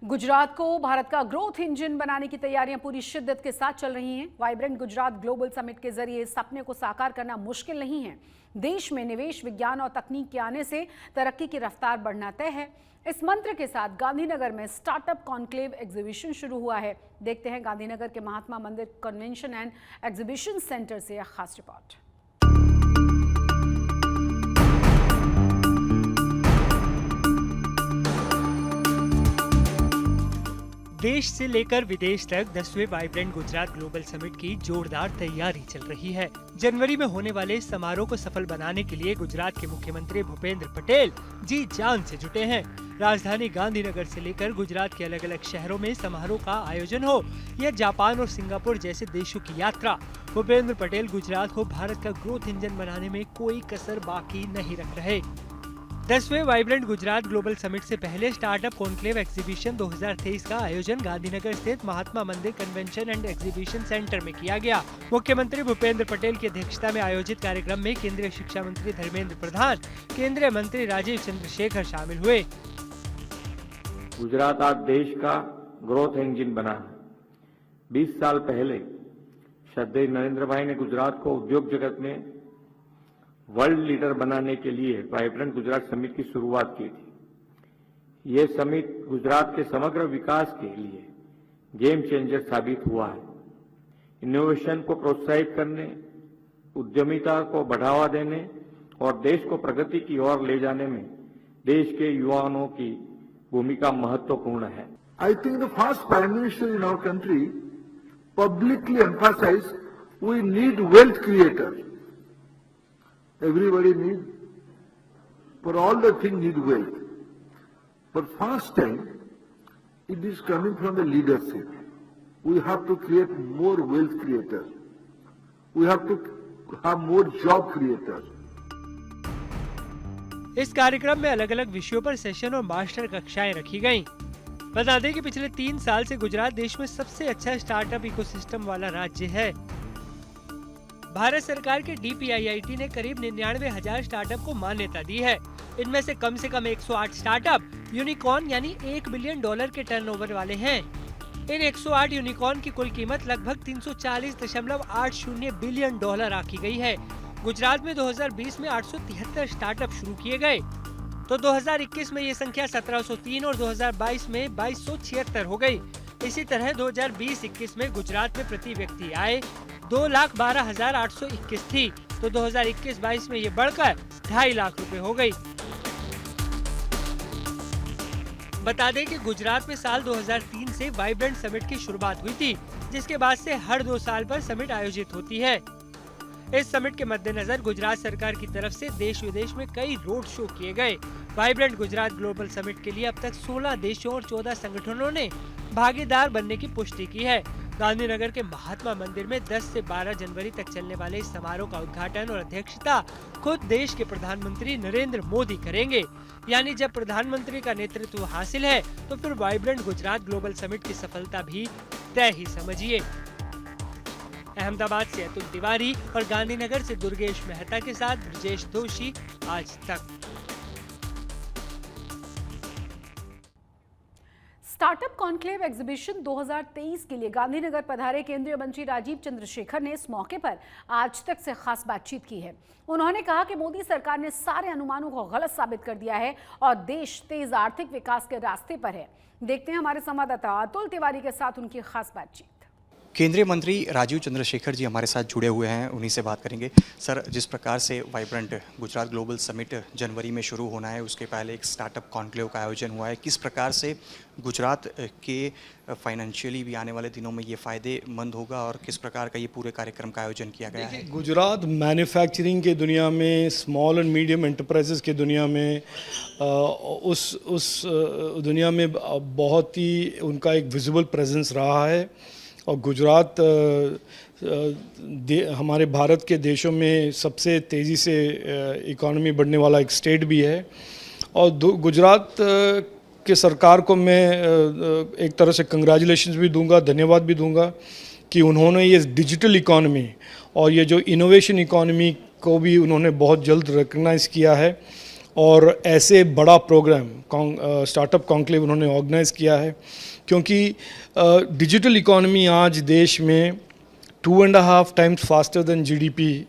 गुजरात को भारत का growth engine बनाने की तैयारियां पूरी शिद्दत के साथ चल रही हैं। वाइब्रेंट गुजरात ग्लोबल समिट के जरिए इस सपने को साकार करना मुश्किल नहीं है। देश में निवेश, विज्ञान और तकनीक के आने से तरक्की की रफ्तार बढ़ना तय है। इस मंत्र के साथ गांधीनगर में स्टार्टअप कॉन्क्लेव एग्जीबिशन शुरू हुआ है। देखते हैं गांधीनगर के महात्मा मंदिर कन्वेंशन एंड एग्जीबिशन सेंटर से यह खास रिपोर्ट। देश से लेकर विदेश तक 10वें वाइब्रेंट गुजरात ग्लोबल समिट की जोरदार तैयारी चल रही है। जनवरी में होने वाले इस समारोह को सफल बनाने के लिए गुजरात के मुख्यमंत्री भूपेंद्र पटेल जी जान से जुटे हैं। राजधानी गांधीनगर से लेकर गुजरात के अलग अलग शहरों में समारोह का आयोजन हो या जापान और सिंगापुर जैसे देशों की यात्रा, भूपेंद्र पटेल गुजरात को भारत का ग्रोथ इंजन बनाने में कोई कसर बाकी नहीं रख रहे। 10वें वाइब्रेंट गुजरात ग्लोबल समिट से पहले स्टार्टअप कॉन्क्लेव एग्जीबिशन 2023 का आयोजन गांधीनगर स्थित महात्मा मंदिर कन्वेंशन एंड एग्जीबिशन सेंटर में किया गया। मुख्यमंत्री भूपेंद्र पटेल की अध्यक्षता में आयोजित कार्यक्रम में केंद्रीय शिक्षा मंत्री धर्मेंद्र प्रधान, केंद्रीय मंत्री राजीव चंद्रशेखर शामिल हुए। गुजरात आज देश का ग्रोथ इंजन बना है। 20 साल पहले श्रद्धेय नरेंद्र भाई ने गुजरात को उद्योग जगत में वर्ल्ड लीडर बनाने के लिए वाइब्रेंट गुजरात समिट की शुरुआत की थी। ये समिट गुजरात के समग्र विकास के लिए गेम चेंजर साबित हुआ है। इनोवेशन को प्रोत्साहित करने, उद्यमिता को बढ़ावा देने और देश को प्रगति की ओर ले जाने में देश के युवाओं की भूमिका महत्वपूर्ण है। I think the first Prime Minister in our country publicly emphasized we need wealth creators. Everybody needs, for all the things need wealth. But first time, it is coming from the leadership. We have to create more wealth creators. We have to have more job creators. इस कार्यक्रम में अलग अलग विषयों पर session और master कक्षाएं रखी गयी। बता दें कि पिछले 3 साल से गुजरात देश में सबसे अच्छा स्टार्टअप इकोसिस्टम वाला राज्य है। भारत सरकार के DPIIT ने करीब 99,000 स्टार्टअप को मान्यता दी है। इनमें से कम 108 स्टार्टअप यूनिकॉर्न यानी $1 बिलियन के टर्नओवर वाले हैं। इन 108 यूनिकॉर्न की कुल कीमत लगभग $340.80 बिलियन आकी गई है। गुजरात में 2020 में 873 स्टार्टअप शुरू किए गए, तो 2021 में ये संख्या 1703 और 2022 में 2276 हो गई। इसी तरह 2020-21 में गुजरात में प्रति व्यक्ति आय 2,12,821 थी, तो 2021-22 में ये बढ़कर 2.5 लाख रुपए हो गई। बता दें कि गुजरात में साल 2003 से वाइब्रेंट समिट की शुरुआत हुई थी, जिसके बाद से हर 2 साल पर समिट आयोजित होती है। इस समिट के मद्देनजर गुजरात सरकार की तरफ से देश विदेश में कई रोड शो किए गए। वाइब्रेंट गुजरात ग्लोबल समिट के लिए अब तक 16 देशों और 14 संगठनों ने भागीदार बनने की पुष्टि की है। गांधीनगर के महात्मा मंदिर में 10 से 12 जनवरी तक चलने वाले इस समारोह का उद्घाटन और अध्यक्षता खुद देश के प्रधानमंत्री नरेंद्र मोदी करेंगे। यानी जब प्रधानमंत्री का नेतृत्व हासिल है तो फिर वाइब्रेंट गुजरात ग्लोबल समिट की सफलता भी तय ही समझिए। अहमदाबाद से अतुल तिवारी और गांधीनगर से दुर्गेश मेहता के साथ ब्रजेश दोषी, आज तक। स्टार्टअप कॉन्क्लेव एग्जीबिशन 2023 के लिए गांधीनगर पधारे केंद्रीय मंत्री राजीव चंद्रशेखर ने इस मौके पर आज तक से खास बातचीत की है। उन्होंने कहा कि मोदी सरकार ने सारे अनुमानों को गलत साबित कर दिया है और देश तेज आर्थिक विकास के रास्ते पर है। देखते हैं हमारे संवाददाता अतुल तिवारी के साथ उनकी खास बातचीत। केंद्रीय मंत्री राजीव चंद्रशेखर जी हमारे साथ जुड़े हुए हैं, उन्हीं से बात करेंगे। सर, जिस प्रकार से वाइब्रेंट गुजरात ग्लोबल समिट जनवरी में शुरू होना है, उसके पहले एक स्टार्टअप कॉन्क्लेव का आयोजन हुआ है। किस प्रकार से गुजरात के फाइनेंशियली भी आने वाले दिनों में ये फ़ायदेमंद होगा और किस प्रकार का ये पूरे कार्यक्रम का आयोजन किया गया है? गुजरात मैन्युफैक्चरिंग के दुनिया में, स्मॉल एंड मीडियम एंटरप्राइजेस के दुनिया में, उस दुनिया में बहुत ही उनका एक विजिबल प्रेजेंस रहा है। और गुजरात हमारे भारत के देशों में सबसे तेज़ी से इकॉनमी बढ़ने वाला एक स्टेट भी है। और गुजरात के सरकार को मैं एक तरह से कंग्रेचुलेशंस भी दूंगा, धन्यवाद भी दूंगा कि उन्होंने ये डिजिटल इकॉनमी और ये जो इनोवेशन इकॉनमी को भी उन्होंने बहुत जल्द रिकग्नाइज़ किया है और ऐसे बड़ा प्रोग्राम स्टार्टअप कॉन्क्लेव उन्होंने ऑर्गेनाइज किया है, क्योंकि डिजिटल इकोनॉमी आज देश में 2.5 टाइम्स फास्टर देन जीडीपी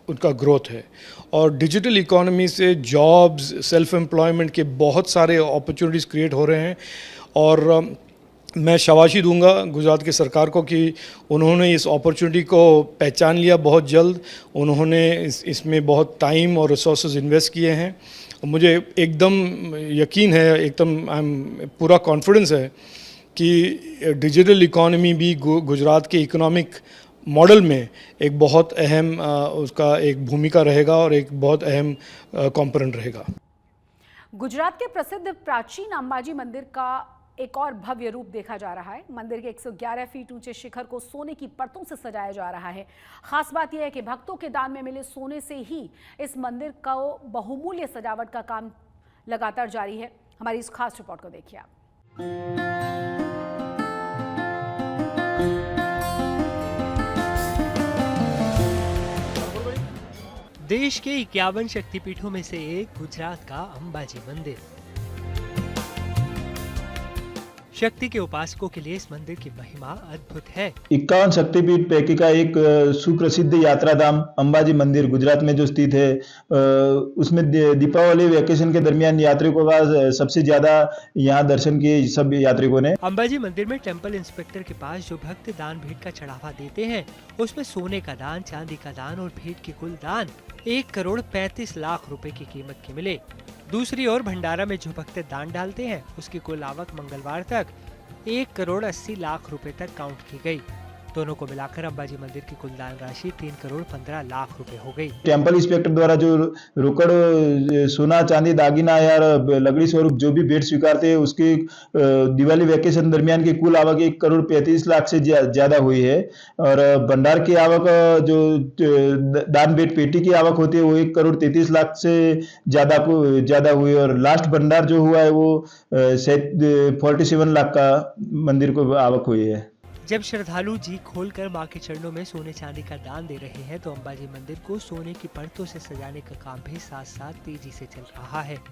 उनका ग्रोथ है, और डिजिटल इकोनॉमी से जॉब्स, सेल्फ एम्प्लॉयमेंट के बहुत सारे अपॉर्चुनिटीज़ क्रिएट हो रहे हैं। और मैं शाबाशी दूंगा गुजरात की सरकार को कि उन्होंने इस अपॉर्चुनिटी को पहचान लिया बहुत जल्द। उन्होंने इसमें बहुत टाइम और रिसोर्सेज इन्वेस्ट किए हैं। मुझे एकदम यकीन है, एकदम पूरा कॉन्फिडेंस है कि डिजिटल इकोनॉमी भी गुजरात के इकोनॉमिक मॉडल में एक बहुत अहम उसका एक भूमिका रहेगा और एक बहुत अहम कंपोनेंट रहेगा। गुजरात के प्रसिद्ध प्राचीन अंबाजी मंदिर का एक और भव्य रूप देखा जा रहा है। मंदिर के 111 फीट ऊंचे शिखर को सोने की परतों से सजाया जा रहा है। खास बात यह है कि भक्तों के दान में मिले सोने से ही इस मंदिर का बहुमूल्य सजावट का काम लगातार जारी है। हमारी इस खास रिपोर्ट को देखिए आप। देश के 51 शक्तिपीठों में से एक गुजरात का अंबाजी मंदिर। शक्ति के उपासकों के लिए इस मंदिर की महिमा अद्भुत है। 51 शक्तिपीठ पैकी का एक सुप्रसिद्ध यात्रा धाम अंबाजी मंदिर गुजरात में जो स्थित है, उसमें दीपावली वेकेशन के दरमियान यात्रिकों का सबसे ज्यादा यहाँ दर्शन किए सब यात्रिकों ने। अंबाजी मंदिर में टेंपल इंस्पेक्टर के पास जो भक्त दान भेंट का चढ़ावा देते हैं, उसमें सोने का दान, चांदी का दान और भेंट के कुल दान 1,35,00,000 रुपए की कीमत के मिले। दूसरी ओर भंडारा में जो भक्त दान डालते हैं, उसकी कुल आवक मंगलवार तक 1,80,00,000 रुपए तक काउंट की गई। दोनों को मिलाकर अंबाजी मंदिर की कुल दान राशि 3,15,00,000 रुपए हो गई। टेंपल इंस्पेक्टर द्वारा जो रोकड़ सोना, चांदी, दागिना या लकड़ी स्वरूप जो भी भेंट स्वीकारते हैं, उसकी दिवाली वेकेशन दरमियान की कुल आवक 1,35,00,000 से ज्यादा हुई है। और भंडार की आवक जो दान भेंट पेटी की आवक होती है वो 1,33,00,000 से ज्यादा हुई। और लास्ट भंडार जो हुआ है वो 47 लाख का मंदिर को आवक हुई है। जब श्रद्धालु जी खोलकर मां के चरणों में सोने चांदी का दान दे रहे हैं, तो अंबाजी मंदिर को सोने की परतों से सजाने का काम भी साथ साथ तेजी से चल रहा है।